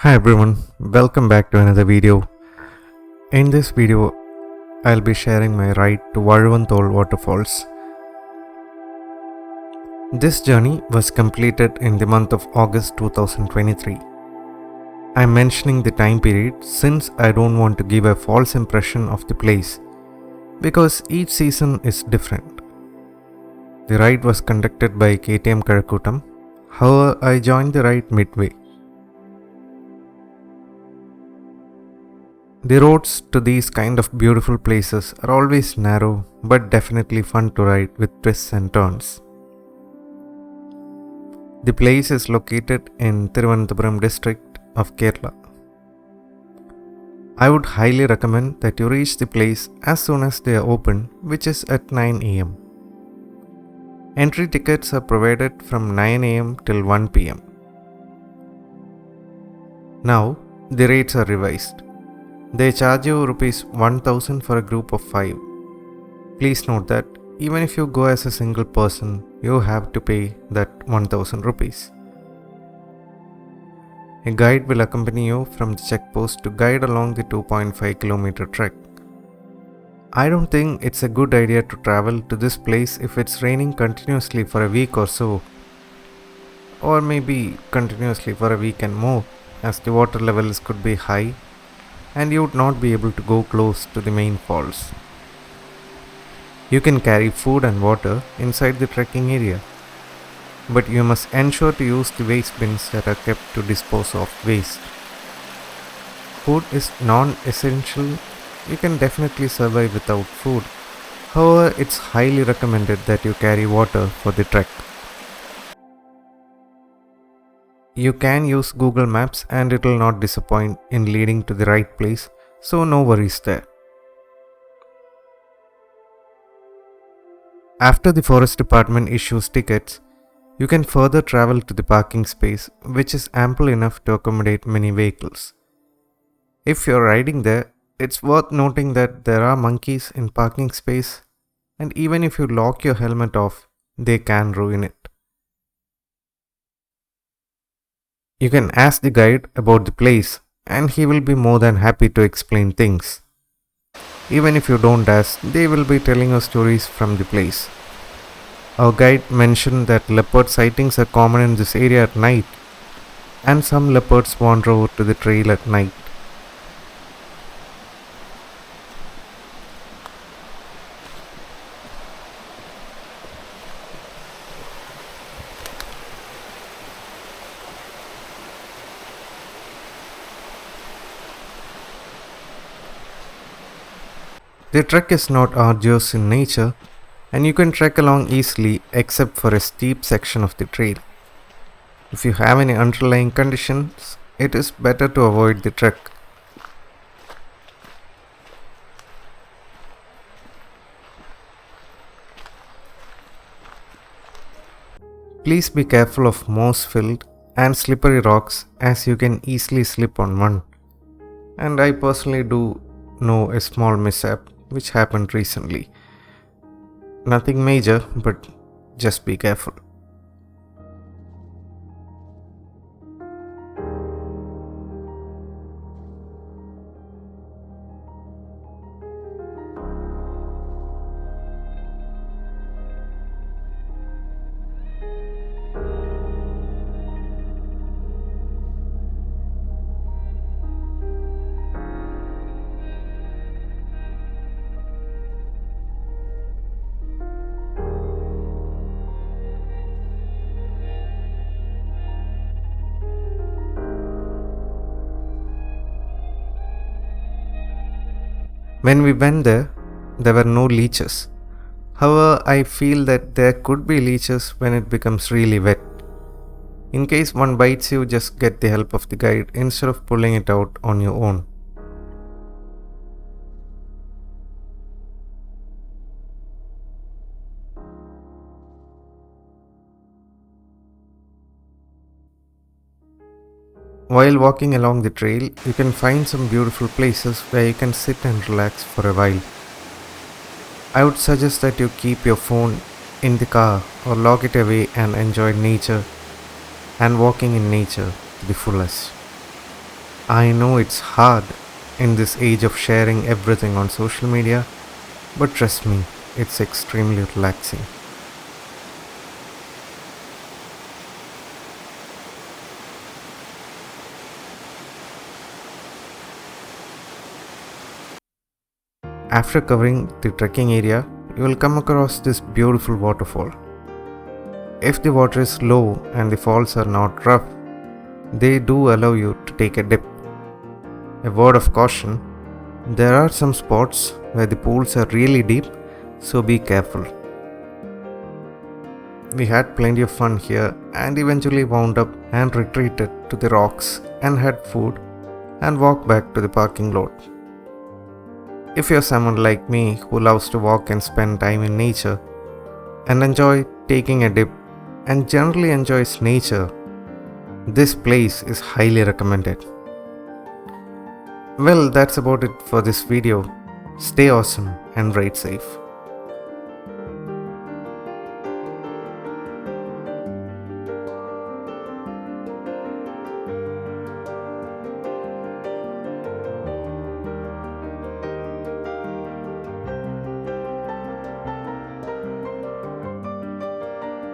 Hi everyone, welcome back to another video. In this video, I'll be sharing my ride to Vazhvanthol Waterfalls. This journey was completed in the month of August 2023. I'm mentioning the time period since I don't want to give a false impression of the place because each season is different. The ride was conducted by KTM Kazhakootam, however I joined the ride midway. The roads to these kind of beautiful places are always narrow but definitely fun to ride with twists and turns. The place is located in Thiruvananthapuram district of Kerala. I would highly recommend that you reach the place as soon as they are open, which is at 9 am. Entry tickets are provided from 9 am till 1 pm. Now the rates are revised. They charge you rupees 1000 for a group of 5. Please note that even if you go as a single person, you have to pay that 1000 rupees. A guide will accompany you from the checkpost to guide along the 2.5 km trek. I don't think it's a good idea to travel to this place if it's raining continuously for a week or so, or maybe continuously for a week and more, as the water levels could be high and you would not be able to go close to the main falls. You can carry food and water inside the trekking area, but you must ensure to use the waste bins that are kept to dispose of waste. Food is non-essential. You can definitely survive without food. However, it's highly recommended that you carry water for the trek. You can use Google Maps and it will not disappoint in leading to the right place, so no worries there. After the forest department issues tickets, you can further travel to the parking space, which is ample enough to accommodate many vehicles. If you're riding there, it's worth noting that there are monkeys in parking space, and even if you lock your helmet off, they can ruin it. You can ask the guide about the place and he will be more than happy to explain things. Even if you don't ask, they will be telling you stories from the place. Our guide mentioned that leopard sightings are common in this area at night, and some leopards wander over to the trail at night. The trek is not arduous in nature and you can trek along easily except for a steep section of the trail. If you have any underlying conditions, it is better to avoid the trek. Please be careful of moss-filled and slippery rocks as you can easily slip on one. And I personally do know a small mishap which happened recently. Nothing major, but just be careful. When we went there were no leeches. However, I feel that there could be leeches when it becomes really wet. In case one bites you, just get the help of the guide instead of pulling it out on your own. While walking along the trail, you can find some beautiful places where you can sit and relax for a while. I would suggest that you keep your phone in the car or lock it away and enjoy nature and walking in nature to the fullest. I know it's hard in this age of sharing everything on social media, but trust me, it's extremely relaxing. After covering the trekking area, you will come across this beautiful waterfall. If the water is low and the falls are not rough, they do allow you to take a dip. A word of caution, there are some spots where the pools are really deep, so be careful. We had plenty of fun here and eventually wound up and retreated to the rocks and had food and walked back to the parking lot. If you're someone like me who loves to walk and spend time in nature and enjoy taking a dip and generally enjoys nature, this place is highly recommended. Well, that's about it for this video. Stay awesome and ride safe.